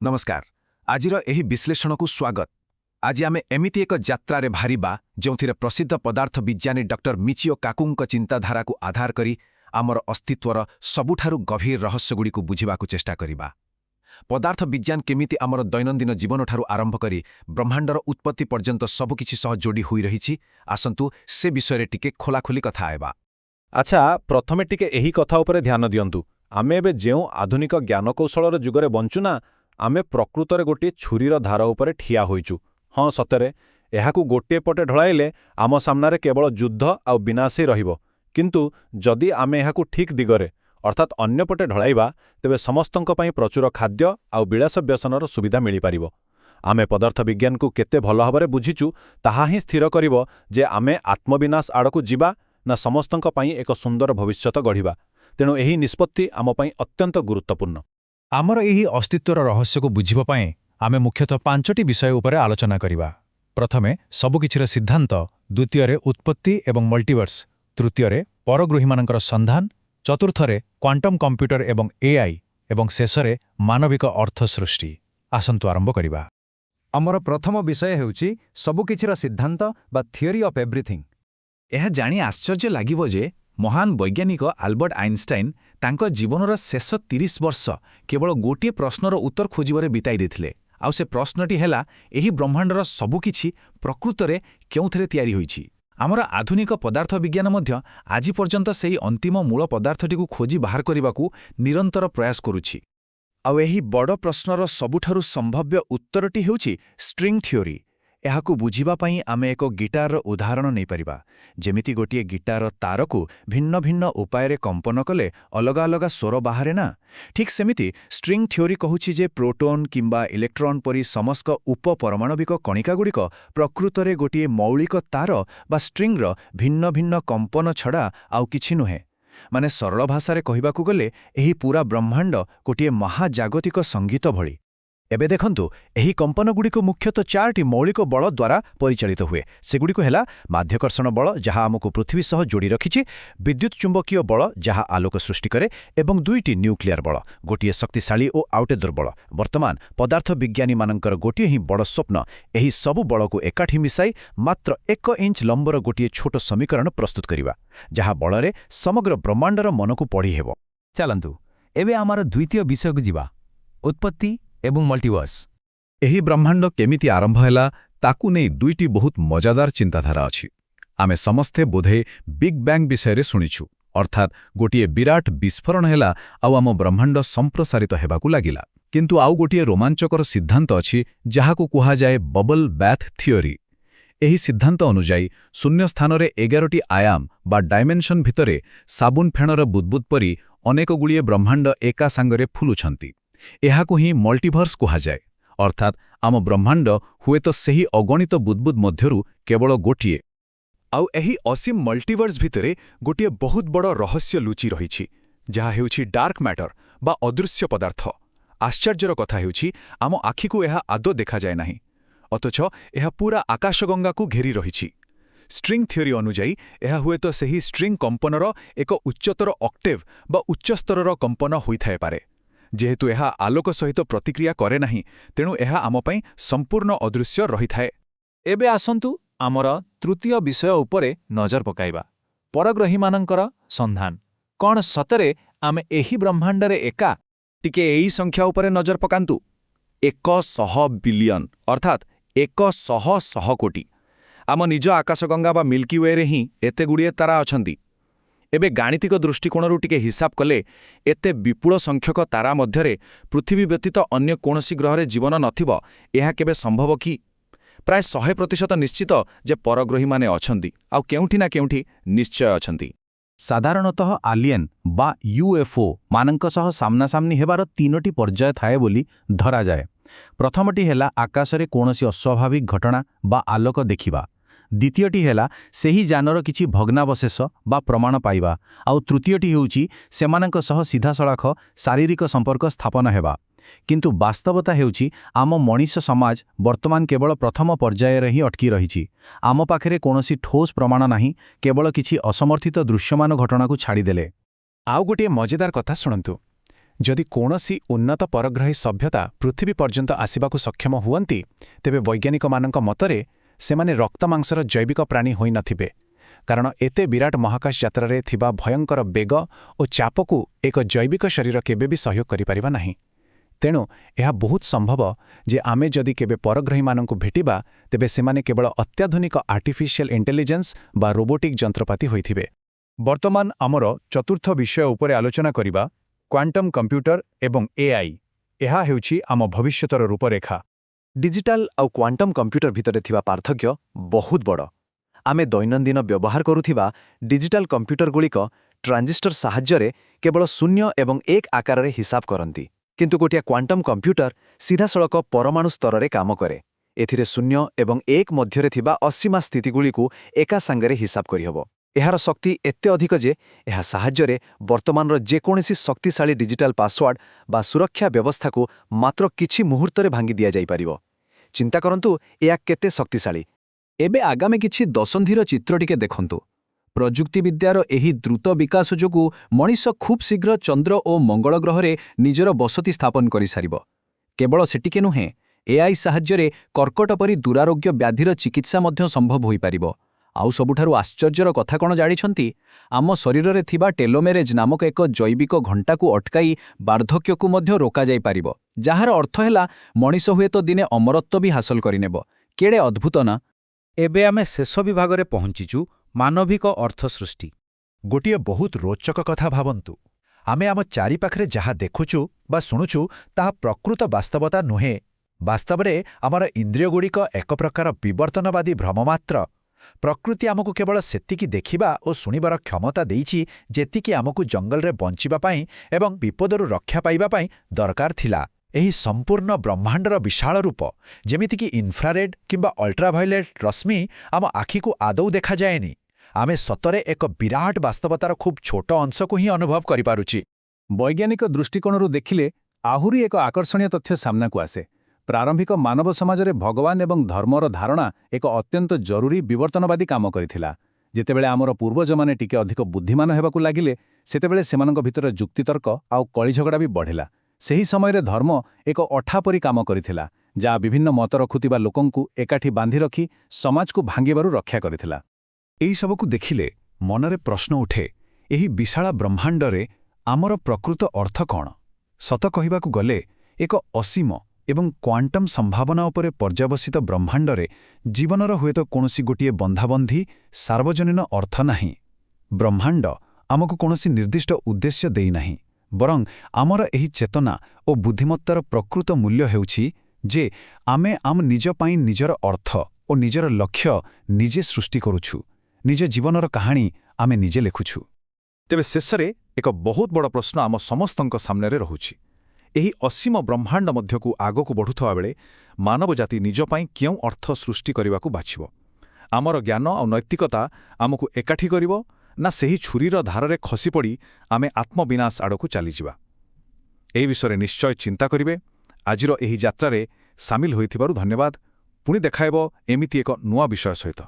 नमस्कार आजिर एही विश्लेषणकु स्वागत। आज आमे एमिति एक यात्रारे बाहरिबा जोंथिरे प्रसिद्ध पदार्थ विज्ञानी डॉक्टर मिचिओ काकुंक चिंताधाराकु आधार करी आमर अस्तित्वर सबुठारु गभीर रहस्यगुड़िकु बुझिबाकु चेष्टा करिबा। पदार्थ विज्ञान केमिति आमर दैनन्दिन जीवनठारु आरंभ करी ब्रह्मांडर उत्पत्ति पर्यंत सबुकिछि सह जोड़ी होई रहिछि। आसंतु से विषय टिके खोलाखोली कथा आएबा। अच्छा प्रथमे टिके एही कथा उपरे ध्यान दियंतु। आमे एबे जेउ आधुनिक ज्ञानकौशलर जुगरे बंचुना आमे प्रकृतरे गोटे छुरीर धार उपरे ठिया होइचु। हाँ सतरे एहाकु गोटे पटे ढळाइले आम सामनारे केवल युद्ध आउ विनाश ही रहिबो, किंतु जदि आमे एहाकु ठीक दिगरे अर्थात अन्य पटे ढळाइबा तेबे समस्तंक पई प्रचुर खाद्य आउ विलास व्यसनर सुविधा मिली पारिबो। आमे पदार्थ विज्ञान को केते भल भाबरे बुझिचु ताहा ही स्थिर करिबो जे आमे आत्मविनाश आड़कु जिबा ना समस्तंक पई एक सुंदर भविष्यत गढ़िबा। तेणु एही निष्पत्ति आम पई अत्यंत गुरुत्वपूर्ण। आमर एही अस्तित्वर रहस्यको बुझिबा पई आमे मुख्यतः 5टी विषय उपरे आलोचना करिबा। प्रथमे सबुकिछिर सिद्धांत, द्वितीयरे उत्पत्ति एवं मल्टीवर्स, तृतीयरे परग्रहीमानंकर संधान, चतुर्थरे क्वांटम कंप्यूटर एवं एआई एवं शेषरे मानविक अर्थ सृष्टि। आसंतु आरंभ करिबा। आमर प्रथम विषय हेउछि सबुकिछिर सिद्धांत बा थियोरी ऑफ एवरीथिंग। यह जानी आश्चर्य लागिबो जे महान वैज्ञानिक आल्बर्ट आइनस्टाइन तांको जीवनर शेष 30 वर्ष केवल गोटे प्रश्नर उत्तर खोजिबारे बिताई देथिले। आउ से प्रश्नटी हेला एही ब्रह्मांडर सबुकिछि प्रकृतरे केउथरे तयारी होइछि। आमर आधुनिक पदार्थ विज्ञान मध्य आज पर्यंत सेही अंतिम मूल पदार्थटिकु खोजी बाहर करिबाकु निरंतर प्रयास करुछि। आउ एही बड़ प्रश्नर सबुठारु संभाव्य उत्तरटी हेउछि स्ट्रिंग थियोरी। एहाकु बुझिबा पई आमे एक गिटार उदाहरण नै परिबा। जेमिति गोटिए गिटार तारकु भिन्न भिन्न उपाୟରେ कंपन कले अलगा अलगा स्वर बाहरे ना, ठीक सेमिति स्ट्रिंग थियोरी कहूछि जे प्रोटॉन किंबा इलेक्ट्रॉन परी समस्त उपपरमाणविक कणिकागुड़िक प्रकृतरे गोटिए मौलिक तार बा स्ट्रिंगर भिन्न भिन्न कंपन छड़ा आउ किछि नुहे। माने सरल भाषारे कहिबाकु गले एही पूरा ब्रह्मांड गोटिए महाजागतिक संगीत भଳି। एबे देखंतु एही कंपनगुड़िक मुख्यतः 4टी मौलिक बल द्वारा परिचालित हुए। सेगुड़िक हेला माध्याकर्षण बल जहाँ आमको पृथ्वी सह जोड़ी रखिछि, विद्युत चुंबकीय बल जहाँ आलोक सृष्टि करे एवं 2टी न्यूक्लियर बल, गोटिए शक्तिशाली और आउटे दुर्बल। वर्तमान पदार्थ विज्ञानी मानकर गोटिए ही बड़ स्वप्न एही सबु बल को एकाठी मिसाई मात्र 1 इंच लंबर गोटिए छोट समीकरण प्रस्तुत करिबा, जहाँ बलरे समग्र ब्रह्मांडर मनकु पढ़ी हेबो। चलंतु एबे आमार द्वितीय विषय को जिबा, उत्पत्ति एवं मल्टीवर्स। एही ब्रह्मांड केमिति आरंभ हैला ताकु नै 2टी बहुत मजादार चिंताधारा अछि। आमे समस्ते बोधे बिग बैंग विषय शुणिछु, अर्थात गोटिए विराट विस्फोरण हैला आउ आम ब्रह्मांड संप्रसारित हेबाकु लागिला। किंतु आउ गोटिए रोमांचकर सिद्धांत अछि जाहाकु कुहा जाए बबल बाथ थियोरी। एही सिद्धांत अनुजाई शून्य स्थानरे 11टी आयाम बा डायमेंशन भितरे साबुन फेणर बुदबुद परी अनेक गुड़िए ब्रह्मांड एका सांगरे फुलुछंती। एहाकु ही मल्टीभर्स कुहा जाए, अर्थात आम ब्रह्मांड हुए तो सेही अगणित बुदबुद मध्यरु केवल गोटिए। आउ एही असीम मल्टीवर्स भितरे गोटिए बहुत बड़ रहस्य लुचि रहिछि, जहा हेउछि डार्क मैटर बा अदृश्य पदार्थ। आश्चर्यर कथा हेउछि आम आखिकु एहा आदौ देखा जाए नाही, अथच एहा पूरा आकाशगंगाकु घेरी रहिछि। स्ट्रिंग थियोरी अनुजाई एहा हुए तो सेही स्ट्रिंग कंपनर एक उच्चतर ऑक्टेव बा उच्चस्तरर कंपन होइथाय पारे। जेहेतु एहा आलोक सहित प्रतिक्रिया करे नाही, तेणु एहा आम पई संपूर्ण अदृश्य रहिथाए। एबे आसंतु आमर तृतीय विषय उपरे नजर पकाइबा, परग्रहीमानंकर संधान। कौन सतरे आमे एही ब्रह्मांडरे एका? टिके एही संख्या उपरे नजर पकांतु। 100 बिलियन अर्थात 100 कोटी। आम निज आकाशगंगा बा मिल्की वे रे ही एते गुड़िए तारा अछंती। एबे गाणितिक दृष्टिकोणरू टिके हिसाब कले एते विपुल संख्यक तारा मध्यरे पृथ्वी व्यतीत अन्य कोनसी ग्रहरे जीवन नथिब एहा केबे संभव कि? प्राय 100% निश्चित जे परग्रही माने अछंती, आउ केउठी ना केउठी निश्चय अछंती। साधारणतः आलियन बा यूएफओ मानंक सह सामनासामनी हेबार 3टी पर्याय थाए बोली धरा जाए। प्रथमटी हेला आकाशरे कोनसी अस्वाभाविक घटना बा आलोक देखिबा। द्वितीयटी हेला सेही जानर किछि भग्नावशेष बा प्रमाण पाइबा। आउ तृतीयटी हेउछि सेमानंक सह सीधासळख शारीरिक संपर्क स्थापन हेबा। किंतु वास्तवता हेउछि आम मनीष समाज वर्तमान केवल प्रथम पर्याୟରେ ही अटकी रहिछि। आम पाखरे कोनसी ठोस प्रमाण नाही, केवल किछि असमर्थित दृश्यमान घटना को छाड़ी देले। आउ गोटे मजेदार कथा शुणंतु। ଯଦି କୌଣସି ଉନ୍ନତ ପରଗ୍ରହୀ ସଭ୍ୟତା ପୃଥିବୀ ପର୍ଯ୍ୟନ୍ତ ଆସିବାକୁ ସକ୍ଷମ ହୁଅନ୍ତି, ତେବେ ବୈଜ୍ଞାନିକମାନଙ୍କ ମତରେ ସେମାନେ ରକ୍ତମାଂସର ଜୈବିକ ପ୍ରାଣୀ ହୋଇନଥିବେ, କାରଣ ଏତେ ବିରାଟ ମହାକାଶ ଯାତ୍ରାରେ ଥିବା ଭୟଙ୍କର ବେଗ ଓ ଚାପକୁ ଏକ ଜୈବିକ ଶରୀର କେବେ ବି ସହ୍ୟ କରିପାରିବ ନାହିଁ। ତେଣୁ ଏହା ବହୁତ ସମ୍ଭବ ଯେ ଆମେ ଯଦି କେବେ ପରଗ୍ରହୀମାନଙ୍କୁ ଭେଟିବା, ତେବେ ସେମାନେ କେବଳ ଅତ୍ୟାଧୁନିକ ଆର୍ଟିଫିସିଆଲ ଇଣ୍ଟେଲିଜେନ୍ସ ବା ରୋବୋଟିକ୍ ଯନ୍ତ୍ରପାତି ହୋଇଥିବେ। ବର୍ତ୍ତମାନ ଆମର ଚତୁର୍ଥ ବିଷୟ ଉପରେ ଆଲୋଚନା କରିବା କ୍ୱାଣ୍ଟମ୍ କମ୍ପ୍ୟୁଟର ଏବଂ ଏଆଇ। ଏହା ହେଉଛି ଆମ ଭବିଷ୍ୟତର ରୂପରେଖା। ଡିଜିଟାଲ ଆଉ କ୍ୱାଣ୍ଟମ୍ କମ୍ପ୍ୟୁଟର ଭିତରେ ଥିବା ପାର୍ଥକ୍ୟ ବହୁତ ବଡ଼। ଆମେ ଦୈନନ୍ଦିନ ବ୍ୟବହାର କରୁଥିବା ଡିଜିଟାଲ କମ୍ପ୍ୟୁଟରଗୁଡ଼ିକ ଟ୍ରାଞ୍ଜିଷ୍ଟର ସାହାଯ୍ୟରେ କେବଳ 0 ଏବଂ 1 ଆକାରରେ ହିସାବ କରନ୍ତି, କିନ୍ତୁ ଗୋଟିଏ କ୍ୱାଣ୍ଟମ୍ କମ୍ପ୍ୟୁଟର ସିଧାସଳଖ ପରମାଣୁ ସ୍ତରରେ କାମ କରେ। ଏଥିରେ 0 ଏବଂ 1 ମଧ୍ୟରେ ଥିବା ଅସୀମା ସ୍ଥିତିଗୁଡ଼ିକୁ ଏକା ସାଙ୍ଗରେ ହିସାବ କରିହେବ। ଏହାର ଶକ୍ତି ଏତେ ଅଧିକ ଯେ ଏହା ସାହାଯ୍ୟରେ ବର୍ତ୍ତମାନର ଯେକୌଣସି ଶକ୍ତିଶାଳୀ ଡିଜିଟାଲ ପାସୱାର୍ଡ ବା ସୁରକ୍ଷା ବ୍ୟବସ୍ଥାକୁ ମାତ୍ର କିଛି ମୁହୂର୍ତ୍ତରେ ଭାଙ୍ଗି ଦିଆଯାଇପାରିବ। ଚିନ୍ତା କରନ୍ତୁ ଏହା କେତେ ଶକ୍ତିଶାଳୀ। ଏବେ ଆଗାମୀ କିଛି ଦଶନ୍ଧିର ଚିତ୍ର ଟିକେ ଦେଖନ୍ତୁ। ପ୍ରଯୁକ୍ତିବିଦ୍ୟାର ଏହି ଦ୍ରୁତ ବିକାଶ ଯୋଗୁଁ ମଣିଷ ଖୁବ୍ ଶୀଘ୍ର ଚନ୍ଦ୍ର ଓ ମଙ୍ଗଳ ଗ୍ରହରେ ନିଜର ବସତି ସ୍ଥାପନ କରିସାରିବ। କେବଳ ସେତିକି ନୁହେଁ, ଏଆଇ ସାହାଯ୍ୟରେ କର୍କଟ ପରି ଦୁରାରୋଗ୍ୟ ବ୍ୟାଧିର ଚିକିତ୍ସା ମଧ୍ୟ ସମ୍ଭବ ହୋଇପାରିବ। ଆଉ ସବୁଠାରୁ ଆଶ୍ଚର୍ଯ୍ୟର କଥା କ'ଣ ଜାଣିଛନ୍ତି? ଆମ ଶରୀରରେ ଥିବା ଟେଲୋମେରେଜ୍ ନାମକ ଏକ ଜୈବିକ ଘଣ୍ଟାକୁ ଅଟକାଇ ବାର୍ଦ୍ଧକ୍ୟକୁ ମଧ୍ୟ ରୋକାଯାଇପାରିବ, ଯାହାର ଅର୍ଥ ହେଲା ମଣିଷ ହୁଏତ ଦିନେ ଅମରତ୍ୱ ବି ହାସଲ କରିନେବ। କେଡ଼େ ଅଦ୍ଭୁତ ନା? ଏବେ ଆମେ ଶେଷ ବିଭାଗରେ ପହଞ୍ଚିଛୁ, ମାନବିକ ଅର୍ଥ ସୃଷ୍ଟି। ଗୋଟିଏ ବହୁତ ରୋଚକ କଥା ଭାବନ୍ତୁ। ଆମେ ଆମ ଚାରିପାଖରେ ଯାହା ଦେଖୁଛୁ ବା ଶୁଣୁଛୁ, ତାହା ପ୍ରକୃତ ବାସ୍ତବତା ନୁହେଁ। ବାସ୍ତବରେ ଆମର ଇନ୍ଦ୍ରିୟଗୁଡ଼ିକ ଏକ ପ୍ରକାର ବିବର୍ତ୍ତନବାଦୀ ଭ୍ରମ ମାତ୍ର। ପ୍ରକୃତି ଆମକୁ କେବଳ ସେତିକି ଦେଖିବା ଓ ଶୁଣିବାର କ୍ଷମତା ଦେଇଛି ଯେତିକି ଆମକୁ ଜଙ୍ଗଲରେ ବଞ୍ଚିବା ପାଇଁ ଏବଂ ବିପଦରୁ ରକ୍ଷା ପାଇବା ପାଇଁ ଦରକାର ଥିଲା। ଏହି ସମ୍ପୂର୍ଣ୍ଣ ବ୍ରହ୍ମାଣ୍ଡର ବିଶାଳ ରୂପ, ଯେମିତିକି ଇନଫ୍ରାରେଡ୍ କିମ୍ବା ଅଲ୍ଟ୍ରାଭାୟୋଲେଟ୍ ରଶ୍ମି, ଆମ ଆଖିକୁ ଆଦୌ ଦେଖାଯାଏନି। ଆମେ ସତରେ ଏକ ବିରାଟ ବାସ୍ତବତାର ଖୁବ୍ ଛୋଟ ଅଂଶକୁ ହିଁ ଅନୁଭବ କରିପାରୁଛି। ବୈଜ୍ଞାନିକ ଦୃଷ୍ଟିକୋଣରୁ ଦେଖିଲେ ଆହୁରି ଏକ ଆକର୍ଷଣୀୟ ତଥ୍ୟ ସାମ୍ନାକୁ ଆସେ। ପ୍ରାରମ୍ଭିକ ମାନବ ସମାଜରେ ଭଗବାନ ଏବଂ ଧର୍ମର ଧାରଣା ଏକ ଅତ୍ୟନ୍ତ ଜରୁରୀ ବିବର୍ତ୍ତନବାଦୀ କାମ କରିଥିଲା। ଯେତେବେଳେ ଆମର ପୂର୍ବଜମାନେ ଟିକେ ଅଧିକ ବୁଦ୍ଧିମାନ ହେବାକୁ ଲାଗିଲେ, ସେତେବେଳେ ସେମାନଙ୍କ ଭିତରେ ଯୁକ୍ତିତର୍କ ଆଉ କଳିଝଗଡ଼ା ବି ବଢ଼ିଲା। ସେହି ସମୟରେ ଧର୍ମ ଏକ ଅଠା ପରି କାମ କରିଥିଲା, ଯାହା ବିଭିନ୍ନ ମତ ରଖୁଥିବା ଲୋକଙ୍କୁ ଏକାଠି ବାନ୍ଧି ରଖି ସମାଜକୁ ଭାଙ୍ଗିବାରୁ ରକ୍ଷା କରିଥିଲା। ଏହିସବୁକୁ ଦେଖିଲେ ମନରେ ପ୍ରଶ୍ନ ଉଠେ, ଏହି ବିଶାଳ ବ୍ରହ୍ମାଣ୍ଡରେ ଆମର ପ୍ରକୃତ ଅର୍ଥ କ'ଣ? ସତ କହିବାକୁ ଗଲେ, ଏକ ଅସୀମ ଏବଂ କ୍ୱାଣ୍ଟମ୍ ସମ୍ଭାବନା ଉପରେ ପର୍ଯ୍ୟବସିତ ବ୍ରହ୍ମାଣ୍ଡରେ ଜୀବନର ହୁଏତ କୌଣସି ଗୋଟିଏ ବନ୍ଧାବନ୍ଧି ସାର୍ବଜନୀନ ଅର୍ଥ ନାହିଁ। ବ୍ରହ୍ମାଣ୍ଡ ଆମକୁ କୌଣସି ନିର୍ଦ୍ଦିଷ୍ଟ ଉଦ୍ଦେଶ୍ୟ ଦେଇନାହିଁ, ବରଂ ଆମର ଏହି ଚେତନା ଓ ବୁଦ୍ଧିମତ୍ତାର ପ୍ରକୃତ ମୂଲ୍ୟ ହେଉଛି ଯେ ଆମେ ଆମ ନିଜ ପାଇଁ ନିଜର ଅର୍ଥ ଓ ନିଜର ଲକ୍ଷ୍ୟ ନିଜେ ସୃଷ୍ଟି କରୁଛୁ। ନିଜ ଜୀବନର କାହାଣୀ ଆମେ ନିଜେ ଲେଖୁଛୁ। ତେବେ ଶେଷରେ ଏକ ବହୁତ ବଡ଼ ପ୍ରଶ୍ନ ଆମ ସମସ୍ତଙ୍କ ସାମ୍ନାରେ ରହୁଛି। ଏହି ଅସୀମ ବ୍ରହ୍ମାଣ୍ଡ ମଧ୍ୟକୁ ଆଗକୁ ବଢ଼ୁଥିବା ବେଳେ ମାନବ ଜାତି ନିଜ ପାଇଁ କେଉଁ ଅର୍ଥ ସୃଷ୍ଟି କରିବାକୁ ବାଛିବ? ଆମର ଜ୍ଞାନ ଆଉ ନୈତିକତା ଆମକୁ ଏକାଠି କରିବ, ନା ସେହି ଛୁରୀର ଧାରରେ ଖସିପଡ଼ି ଆମେ ଆତ୍ମବିନାଶ ଆଡ଼କୁ ଚାଲିଯିବା? ଏହି ବିଷୟରେ ନିଶ୍ଚୟ ଚିନ୍ତା କରିବେ। ଆଜିର ଏହି ଯାତ୍ରାରେ ସାମିଲ ହୋଇଥିବାରୁ ଧନ୍ୟବାଦ। ପୁଣି ଦେଖାହେବ ଏମିତି ଏକ ନୂଆ ବିଷୟ ସହିତ।